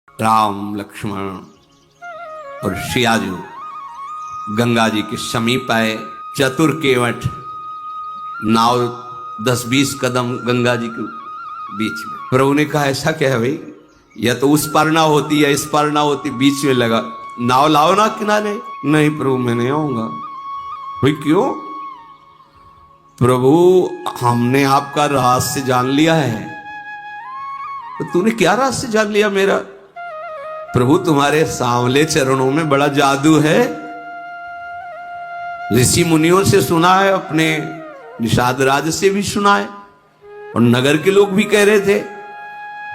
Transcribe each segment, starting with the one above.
राम लक्ष्मण और सिया जी गंगा जी के समीप आए। चतुर केवट नाव 10-20 कदम गंगा जी के बीच में। प्रभु ने कहा ऐसा क्या है भाई, या तो उस पार ना होती या इस पार ना होती, बीच में लगा, नाव लाओ ना किनारे। नहीं प्रभु मैं नहीं आऊंगा। भाई क्यों? प्रभु हमने आपका रहस्य जान लिया है। तो तूने क्या रहस्य जान लिया मेरा? प्रभु तुम्हारे सांवले चरणों में बड़ा जादू है। ऋषि मुनियों से सुना है, अपने निषाद राज से भी सुना है, और नगर के लोग भी कह रहे थे।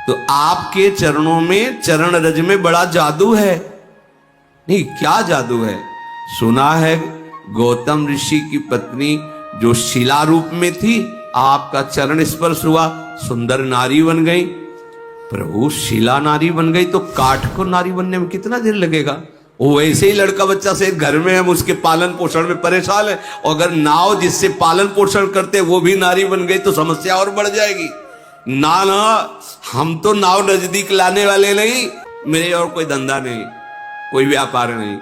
तो आपके चरणों में, चरण रज में बड़ा जादू है। नहीं क्या जादू है? सुना है गौतम ऋषि की पत्नी जो शिला रूप में थी, आपका चरण स्पर्श हुआ, सुंदर नारी बन गई। प्रभु शिला नारी बन गई तो काठ को नारी बनने में कितना देर लगेगा? वो वैसे ही लड़का बच्चा से घर में हम उसके पालन पोषण में परेशान है, और अगर नाव जिससे पालन पोषण करते वो भी नारी बन गई तो समस्या और बढ़ जाएगी। ना ना, हम तो नाव नजदीक लाने वाले नहीं, मेरे और कोई धंधा नहीं, कोई व्यापार नहीं,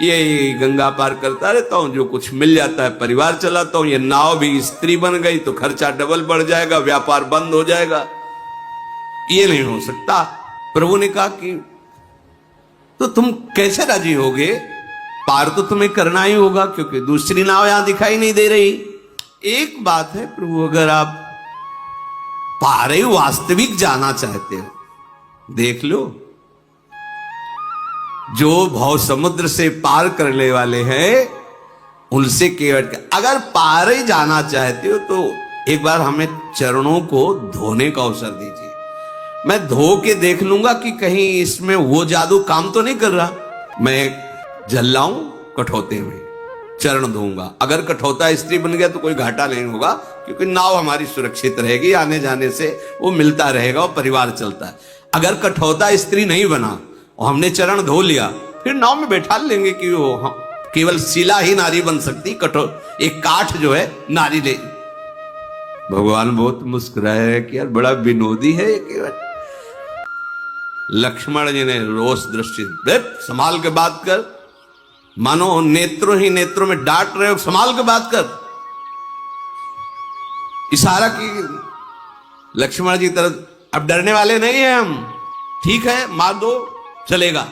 ये गंगा पार करता रहता हूं, जो कुछ मिल जाता है परिवार चलाता हूं। ये नाव भी स्त्री बन गई तो खर्चा डबल बढ़ जाएगा, व्यापार बंद हो जाएगा, ये नहीं हो सकता। प्रभु ने कहा कि तो तुम कैसे राजी होगे? पार तो तुम्हें करना ही होगा, क्योंकि दूसरी नाव यहां दिखाई नहीं दे रही। एक बात है प्रभु, अगर आप पार ही वास्तविक जाना चाहते हो, देख लो, जो भव समुद्र से पार करने वाले हैं उनसे केवट, अगर पार ही जाना चाहते हो तो एक बार हमें चरणों को धोने का अवसर दीजिए। मैं धो के देख लूंगा कि कहीं इसमें वो जादू काम तो नहीं कर रहा। मैं जल लाऊं कठौते में, चरण धोऊंगा। अगर कठौता स्त्री बन गया तो कोई घाटा नहीं होगा, क्योंकि नाव हमारी सुरक्षित रहेगी, आने जाने से वो मिलता रहेगा और परिवार चलता है। अगर कठौता स्त्री नहीं बना और हमने चरण धो लिया, फिर नाव में बैठा लेंगे कि वो केवल शिला ही नारी बन सकती, एक काठ जो है नारी ले। भगवान बहुत मुस्कुराए कि यार बड़ा विनोदी है ये केवट। लक्ष्मण जी ने रोष दृष्टि, संभाल के बात कर, मानो नेत्रों ही नेत्रों में डांट रहे हो, संभाल के बात कर। इशारा की लक्ष्मण जी तरफ, अब डरने वाले नहीं है हम, ठीक है मार दो चलेगा।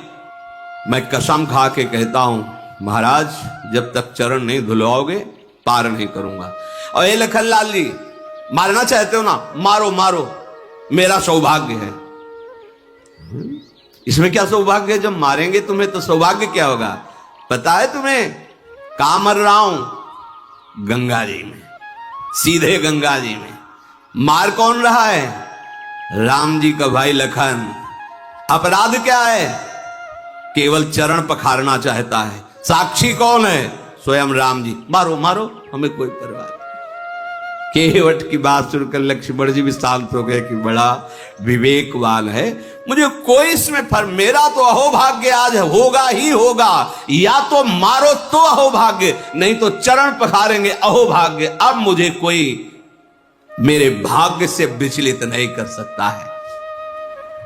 मैं कसम खा के कहता हूं महाराज, जब तक चरण नहीं धुलवाओगे पार नहीं करूंगा। और ये लखन लाल जी, मारना चाहते हो ना, मारो मारो, मेरा सौभाग्य है। इसमें क्या सौभाग्य है? जब मारेंगे तुम्हें तो सौभाग्य क्या होगा पता है तुम्हें? कहां मर रहा हूं? गंगा जी में, सीधे गंगा जी में। मार कौन रहा है? राम जी का भाई लखन। अपराध क्या है? केवल चरण पखारना चाहता है। साक्षी कौन है? स्वयं राम जी। मारो मारो, हमें कोई परवाह नहीं। केवट की बात सुनकर लक्ष्मण जी भी शांत हो गए कि बड़ा विवेकवान है, मुझे कोई इसमें मेरा तो अहोभाग्य आज होगा ही होगा, या तो मारो तो अहोभाग्य, नहीं तो चरण पखारेंगे अहोभाग्य। अब मुझे कोई मेरे भाग्य से विचलित नहीं कर सकता है।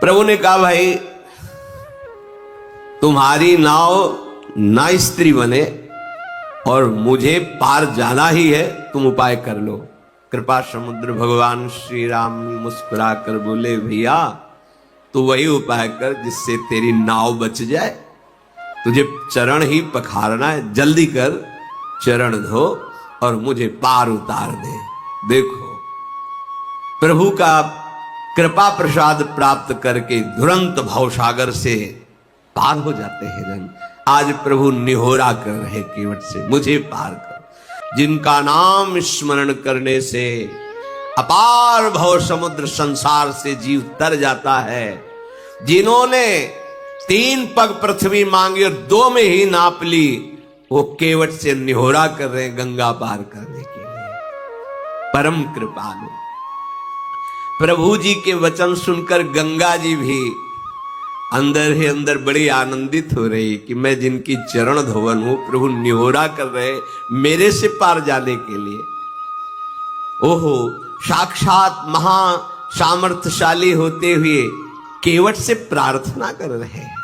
प्रभु ने कहा भाई तुम्हारी नाव ना स्त्री बने और मुझे पार जाना ही है, तुम उपाय कर लो। कृपा समुद्र भगवान श्री राम मुस्कुरा कर बोले, भैया तू वही उपाय कर जिससे तेरी नाव बच जाए। तुझे चरण ही पखारना है, जल्दी कर, चरण धो और मुझे पार उतार दे। देखो प्रभु का कृपा प्रसाद प्राप्त करके तुरंत भवसागर से पार हो जाते हैं जन। आज प्रभु निहोरा कर रहे केवट से, मुझे पार कर। जिनका नाम स्मरण करने से अपार भव समुद्र संसार से जीव तर जाता है, जिन्होंने 3 पग पृथ्वी मांगी और 2 में ही नाप ली, वो केवट से निहोरा कर रहे हैं गंगा पार करने के लिए। परम कृपालु प्रभु जी के वचन सुनकर गंगा जी भी अंदर ही अंदर बड़ी आनंदित हो रही कि मैं जिनकी चरण धोवन हूं, प्रभु निहोरा कर रहे मेरे से पार जाने के लिए। ओहो, साक्षात महा सामर्थ्यशाली होते हुए केवट से प्रार्थना कर रहे हैं।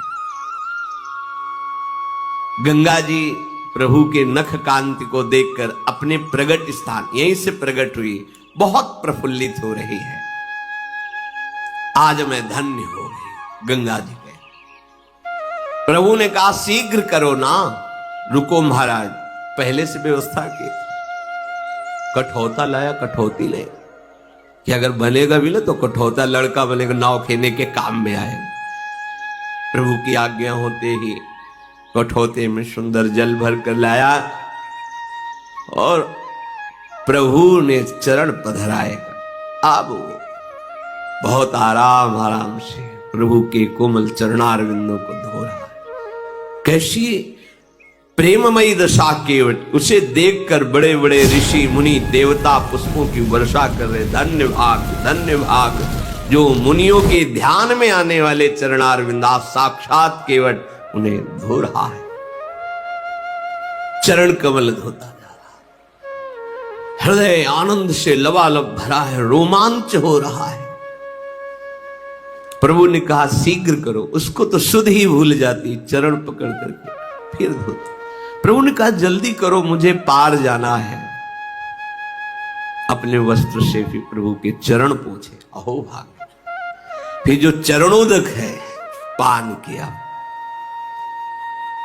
गंगा जी प्रभु के नख कांति को देखकर अपने प्रगट स्थान यहीं से प्रकट हुई, बहुत प्रफुल्लित हो रही है। आज मैं धन्य हो गई गंगा जी के। प्रभु ने कहा शीघ्र करो ना, रुको महाराज, पहले से व्यवस्था की। कठौता लाया, कठौती ले कि अगर बनेगा भी ना तो कठौता लड़का बनेगा, नाव खेने के काम में आए। प्रभु की आज्ञा होते ही कठौते में सुंदर जल भर कर लाया और प्रभु ने चरण पधराए। अब बहुत आराम से प्रभु के कोमल चरणारविंदों को धो रहा है। कैसी प्रेममयी दशा केवट, उसे देखकर बड़े बड़े ऋषि मुनि देवता पुष्पों की वर्षा कर रहे। धन्य भाग, धन्य भाग जो मुनियों के ध्यान में आने वाले चरणारविंद, आप साक्षात केवट उन्हें धो रहा है। चरण कमल धोता जा रहा है, हृदय आनंद से लबालब भरा है, रोमांच हो रहा है। प्रभु ने कहा शीघ्र करो, उसको तो सुध ही भूल जाती, चरण पकड़ करके फिर धोती। प्रभु ने कहा जल्दी करो, मुझे पार जाना है। अपने वस्त्र से भी प्रभु के चरण पोंछे, अहो भाग। फिर जो चरणोदक है पान किया।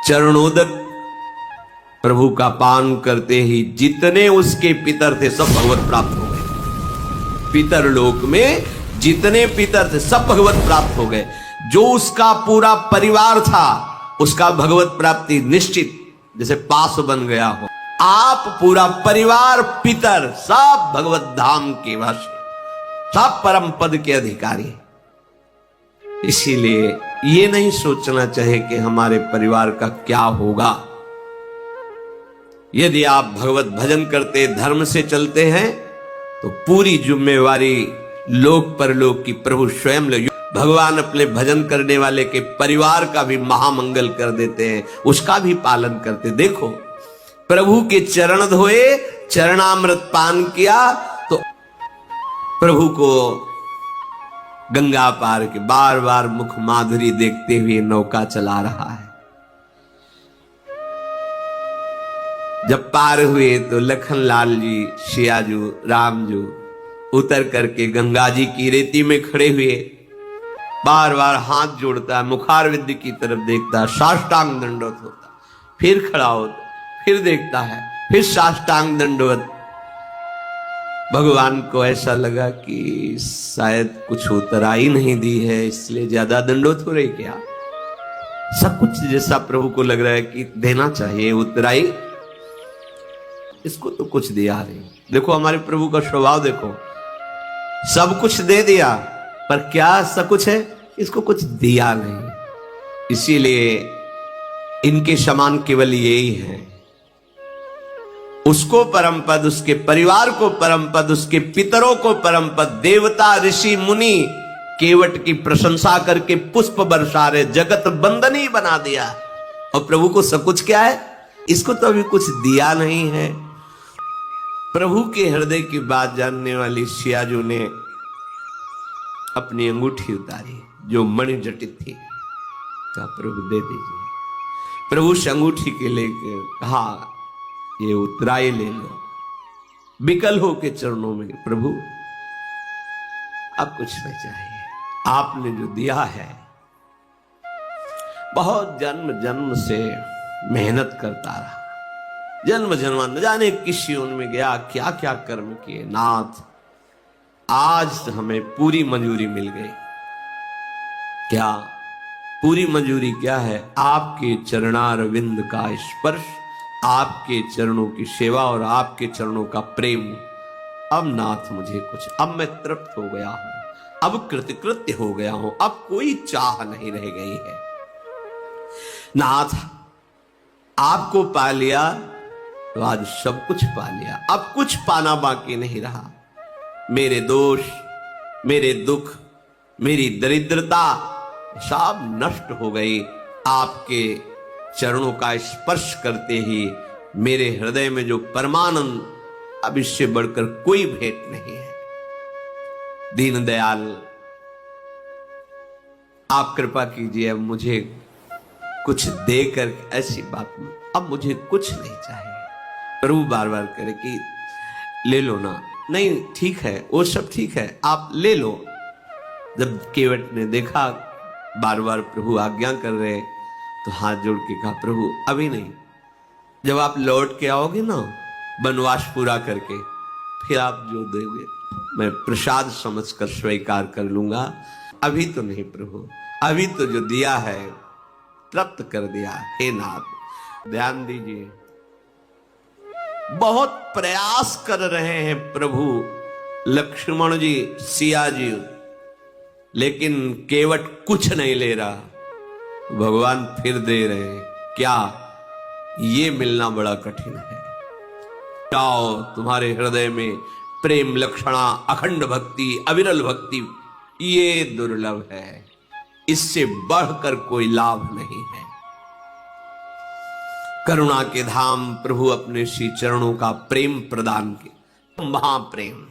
चरणोदक प्रभु का पान करते ही जितने उसके पितर थे सब भगवत प्राप्त हो गए। पितर लोक में जितने पितर थे सब भगवत प्राप्त हो गए। जो उसका पूरा परिवार था उसका भगवत प्राप्ति निश्चित, जैसे पास बन गया हो। आप पूरा परिवार पितर सब भगवत धाम के वासी, सब परम पद के अधिकारी। इसीलिए ये नहीं सोचना चाहिए कि हमारे परिवार का क्या होगा। यदि आप भगवत भजन करते, धर्म से चलते हैं तो पूरी जिम्मेवारी लोक परलोक की प्रभु स्वयं ले। भगवान अपने भजन करने वाले के परिवार का भी महामंगल कर देते हैं, उसका भी पालन करते। देखो प्रभु के चरण धोए, चरणामृत पान किया तो प्रभु को गंगा पार के बार बार मुख माधुरी देखते हुए नौका चला रहा है। जब पार हुए तो लखनलाल जी, सियाजू, रामजू उतर करके गंगा जी की रेती में खड़े हुए, बार बार हाथ जोड़ता, मुखारविंद की तरफ देखता, साष्टांग दंडवत होता, फिर खड़ा होता, फिर देखता है, फिर साष्टांग दंडवत। भगवान को ऐसा लगा कि शायद कुछ उतराई नहीं दी है, इसलिए ज्यादा दंडवत हो रही क्या। सब कुछ जैसा प्रभु को लग रहा है कि देना चाहिए, उतराई, इसको तो कुछ दिया नहीं। देखो हमारे प्रभु का स्वभाव देखो, सब कुछ दे दिया पर क्या सब कुछ है, इसको कुछ दिया नहीं। इसीलिए इनके समान केवल यही है। उसको परम पद, उसके परिवार को परम पद, उसके पितरों को परम पद, देवता ऋषि मुनि केवट की प्रशंसा करके पुष्प बरसा रहे, जगत बंदनी बना दिया। और प्रभु को सब कुछ क्या है, इसको तो अभी कुछ दिया नहीं है। प्रभु के हृदय की बात जानने वाली सियाजू ने अपनी अंगूठी उतारी जो मणि जटित थी, कहा प्रभु दे दीजिए। प्रभु से अंगूठी के लेकर कहा ये उतराई ले लो। विकल हो के चरणों में, प्रभु अब कुछ नहीं चाहिए, आपने जो दिया है। बहुत जन्म जन्म से मेहनत करता रहा, जन्म जन्म न जाने किस योनि में गया, क्या क्या कर्म किए। नाथ आज हमें पूरी मंजूरी मिल गई। क्या पूरी मंजूरी क्या है? आपके चरणारविंद का स्पर्श, आपके चरणों की सेवा और आपके चरणों का प्रेम। अब नाथ मुझे कुछ, अब मैं तृप्त हो गया हूं, अब कृतकृत्य हो गया हूं, अब कोई चाह नहीं रह गई है। नाथ आपको पा लिया तो आज सब कुछ पा लिया, अब कुछ पाना बाकी नहीं रहा। मेरे दोष, मेरे दुख, मेरी दरिद्रता सब नष्ट हो गई। आपके चरणों का स्पर्श करते ही मेरे हृदय में जो परमानंद, अब इससे बढ़कर कोई भेंट नहीं है। दीनदयाल आप कृपा कीजिए, अब मुझे कुछ देकर, ऐसी बात नहीं, अब मुझे कुछ नहीं चाहिए। प्रभु बार बार करे कि ले लो ना, नहीं ठीक है, वो सब ठीक है, आप ले लो। जब केवट ने देखा बार बार प्रभु आज्ञा कर रहे, तो हाथ जोड़ के कहा, प्रभु अभी नहीं, जब आप लौट के आओगे ना वनवास पूरा करके, फिर आप जो दोगे मैं प्रसाद समझकर स्वीकार कर लूंगा, अभी तो नहीं प्रभु, अभी तो जो दिया है प्राप्त कर दिया। हे नाथ ध्यान दीजिए, बहुत प्रयास कर रहे हैं प्रभु लक्ष्मण जी, सिया जी, लेकिन केवट कुछ नहीं ले रहा। भगवान फिर दे रहे हैं, क्या ये मिलना बड़ा कठिन है। जाओ, तुम्हारे हृदय में प्रेम लक्षणा, अखंड भक्ति, अविरल भक्ति, ये दुर्लभ है, इससे बढ़कर कोई लाभ नहीं है। करुणा के धाम प्रभु अपने श्री चरणों का प्रेम प्रदान के, महाप्रेम।